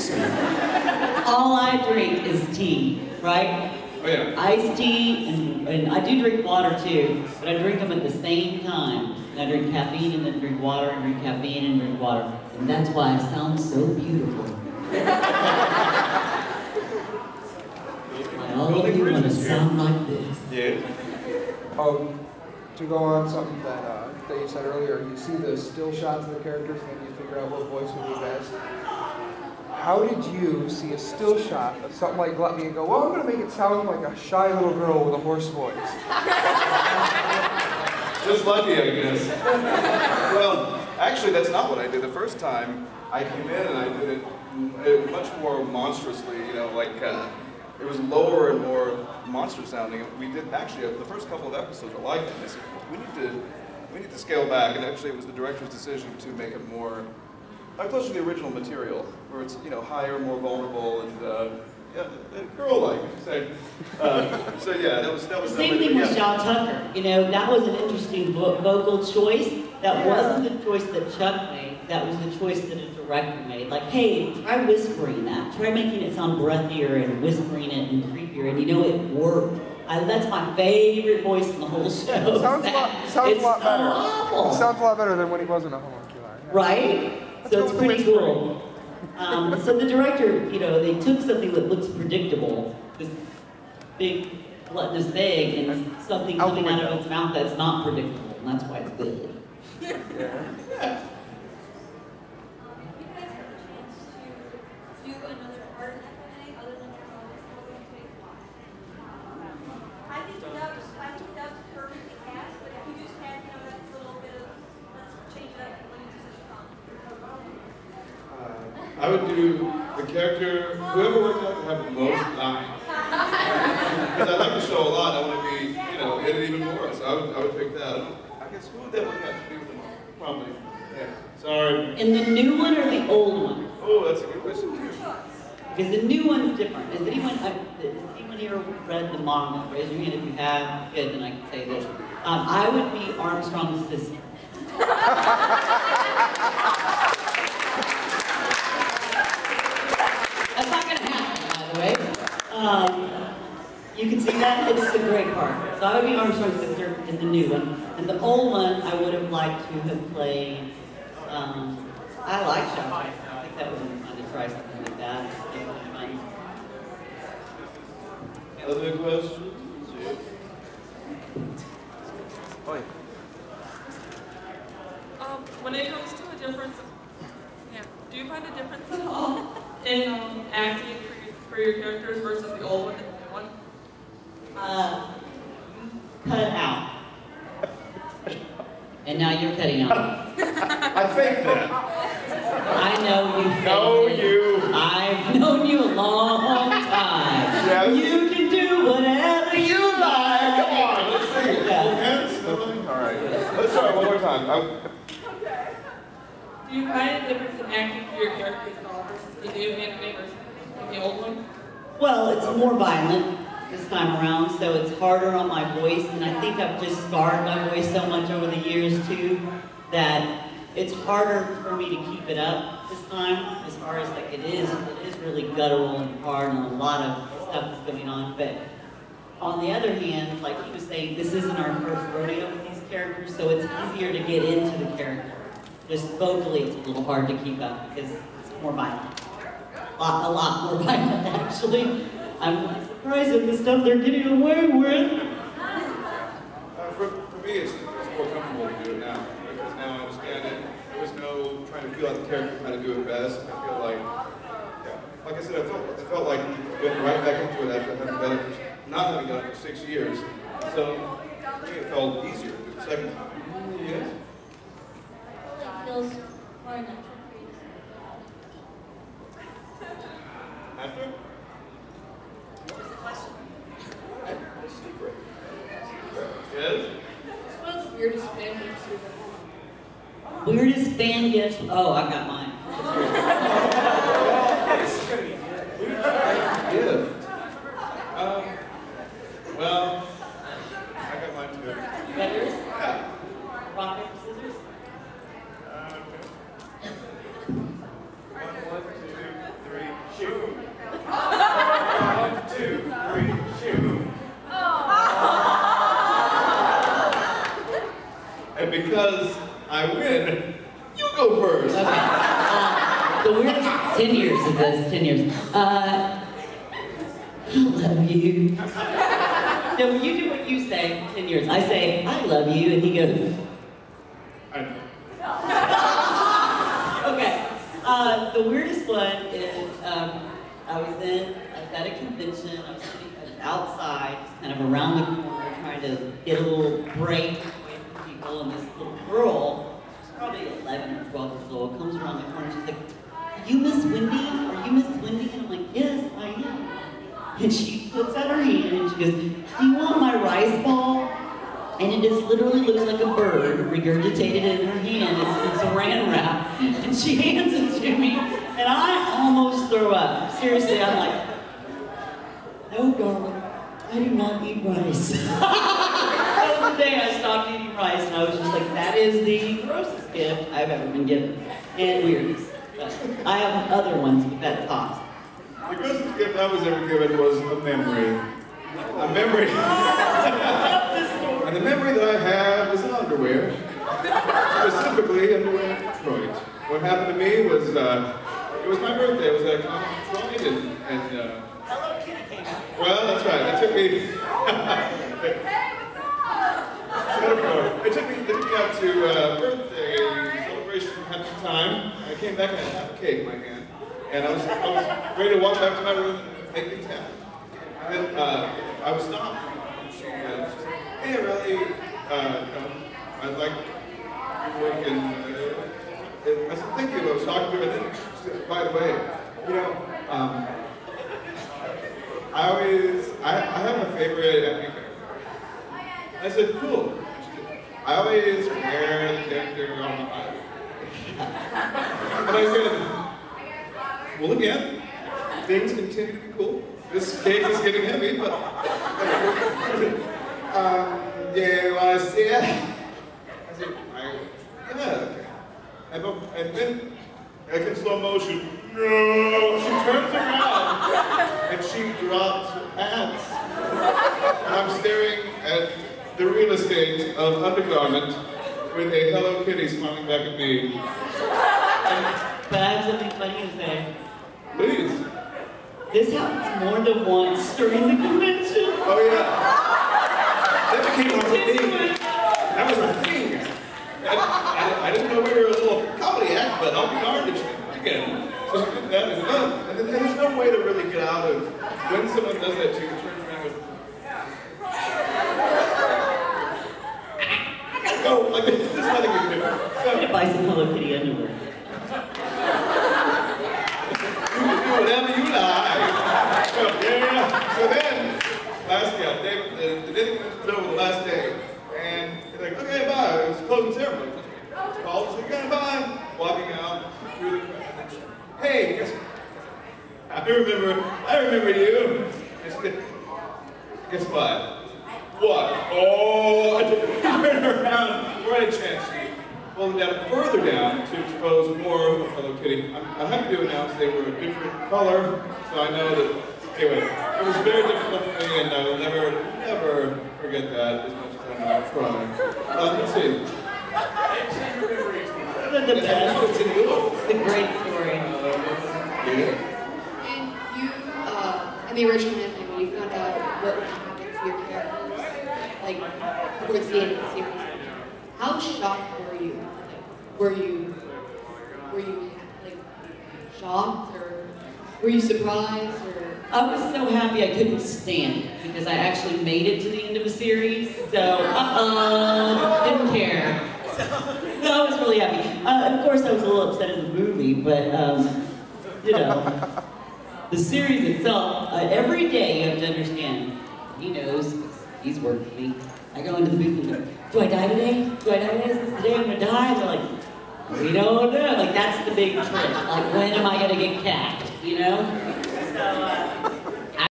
affects me. All I drink is tea, right? Oh yeah. Iced tea, and I do drink water too, but I drink them at the same time. And I drink caffeine and then drink water, and drink caffeine and drink water. And that's why I sound so beautiful. I always want to sound like this. Yeah. To go on something that you said earlier, you see the still shots of the characters and then you figure out what voice would be best. How did you see a still shot of something like Gluttony and go, well, I'm going to make it sound like a shy little girl with a hoarse voice? Just lucky, I guess. Well, actually, that's not what I did the first time. I came in and I did it much more monstrously, you know, like it was lower and more monster sounding. We did actually the first couple of episodes were like that. I said, we need to scale back, and actually, it was the director's decision to make it more closer to the original material, where it's higher, more vulnerable, and girl-like. So yeah, that was the same thing with Shaw Tucker. That was an interesting vocal choice. That wasn't the choice that Chuck made. That was the choice that a director made. Like, hey, try whispering that. Try making it sound breathier and whispering it and creepier. And it worked. That's my favorite voice in the whole show. Sounds a lot better. Awful. It sounds a lot better than when he wasn't a homocular. Yeah. Right? So it's pretty cool. So the director, they took something that looks predictable, this big gluttonous thing, and something coming out of its mouth that's not predictable, and that's why it's good. Yeah. I would do the character, whoever worked out to have the most lines. Because I like the show a lot, I want to be, in it even more, so I would pick that. I guess who would that work out to be with the most? Probably, yeah. Sorry. In the new one or the old one? Oh, that's a good question too. Because the new one's different. Has anyone here read the manga? Raise your hand if you have. Good, then I can say this. I would be Armstrong's sister. That's not going to happen, by the way. You can see that? It's a great part. So I would be Armstrong's sister in the new one. And the old one, I would have liked to have played, I like Shaw. I think that would have been fun to try something like that. Other questions? Oh, yeah. When it comes to a difference, do you find a difference at all in acting for your characters versus the old one and the new one? Cut out. And now you're cutting out. I faked that. I know you. I've known you a long time. Yeah. You can do whatever you like. Come on, let's sing it. All right. Let's try it one more time. Do you find a difference in acting for your characters at all versus the new anime versus the old one? Well, it's more violent this time around, so it's harder on my voice, and I think I've just scarred my voice so much over the years too that it's harder for me to keep it up this time. As far as it is really guttural and hard, and a lot of stuff is going on. But on the other hand, like he was saying, this isn't our first rodeo with these characters, so it's easier to get into the character. Just vocally, it's a little hard to keep up because it's more violent. A lot more violent, actually. I'm surprised at the stuff they're getting away with. For me, it's more comfortable to do it now, because now I understand it. There was no trying to feel out the character, trying to do it best. I feel like, like I said, I felt like we went right back into it after having done it, not having done it for 6 years. So, for me, it felt easier to do the second time. Yes? It feels more natural for you to say. After? What's the question? Secret. Yes? What's the weirdest fan gifts you've ever Weirdest fan gifts? Oh, I got mine. Gift. Well, I got mine too. You got yours? Yeah. Rock, paper, scissors? Okay. 1, 2, 3. guess 10 years of this, 10 years. I love you. No, when you do what you say, 10 years, I say, I love you, and he goes, okay. The weirdest one is, I was at a convention, I was sitting outside, just kind of around the corner, trying to get a little break away from people, and this little girl, she's probably 11 or 12 years old, comes around the corner, she's like, are you Miss Wendy? Are you Miss Wendy? And I'm like, yes, I am. And she puts out her hand and she goes, do you want my rice ball? And it just literally looks like a bird regurgitated in her hand. It's saran wrap. And she hands it to me, and I almost throw up. Seriously, I'm like, no, darling, I do not eat rice. That was the day I stopped eating rice, and I was just like, that is the grossest gift I've ever been given. And weirdest. But I have other ones, but that tops. The grossest gift I was ever given was a memory. A memory. And the memory that I have is underwear. Specifically, underwear in Detroit. What happened to me was, it was my birthday. It was at Detroit, and well, that's right. It took me. It took me out to a birthday celebration at the time. I came back and I had half a cake in my hand, and I was ready to walk back to my room and make things happen. And then I was stopped. She said, "Hey, really, I'd like your work in." I said, "Thank you." I was talking to her, and then she said, "By the way, you know." I have a favorite FMA character. I said, cool. I always wear the character on the eye. And I said, well, again, things continue to be cool. This cake is getting heavy, but yeah, you want to see it? I said, yeah, okay. And then, like in slow motion, no, she turns around and she drops her pants. And I'm staring at the real estate of undergarment with a Hello Kitty smiling back at me. But I have something funny to say. Please. This happens more than once during the convention. Oh yeah. That became our thing. That was our thing. I didn't know we were a little comedy act, but I'll be darned if she again. So that is fun. And then there's no way to really get out of when someone does that to you, turns around with, I gotta go. Like, there's nothing you can do. I'm gonna buy some Hello Kitty underwear. You can do whatever you like. So, yeah. So then, last day, the day was over the last day, and he's like, okay, bye. It was closing ceremony. Called, so again, bye. Walking out through the crowd. Hey, I remember you. Guess what? What? Oh, I turned around, right a chance. She pulled them down further down to expose more of Hello Kitty. I'm happy to announce they were a different color, so I know that, anyway, it was very difficult for me, and I will never forget that as much as I know I'll try. Let's see. The best. It's a great story. And you, in the original ending, when you found out what would happen to your characters, like, towards the end of the series, how shocked were you? Like, were you, like, shocked, or were you surprised, or? I was so happy I couldn't stand it, because I actually made it to the end of a series, so, didn't care. No, I was really happy. Of course, I was a little upset at the movie, but, you know, the series itself, every day you have to understand, he knows, he's worked with me. I go into the booth and go, do I die today? Do I die today? Is this the day I'm gonna die? And they're like, we don't know. Like, that's the big trick. Like, when am I gonna get capped, you know? So,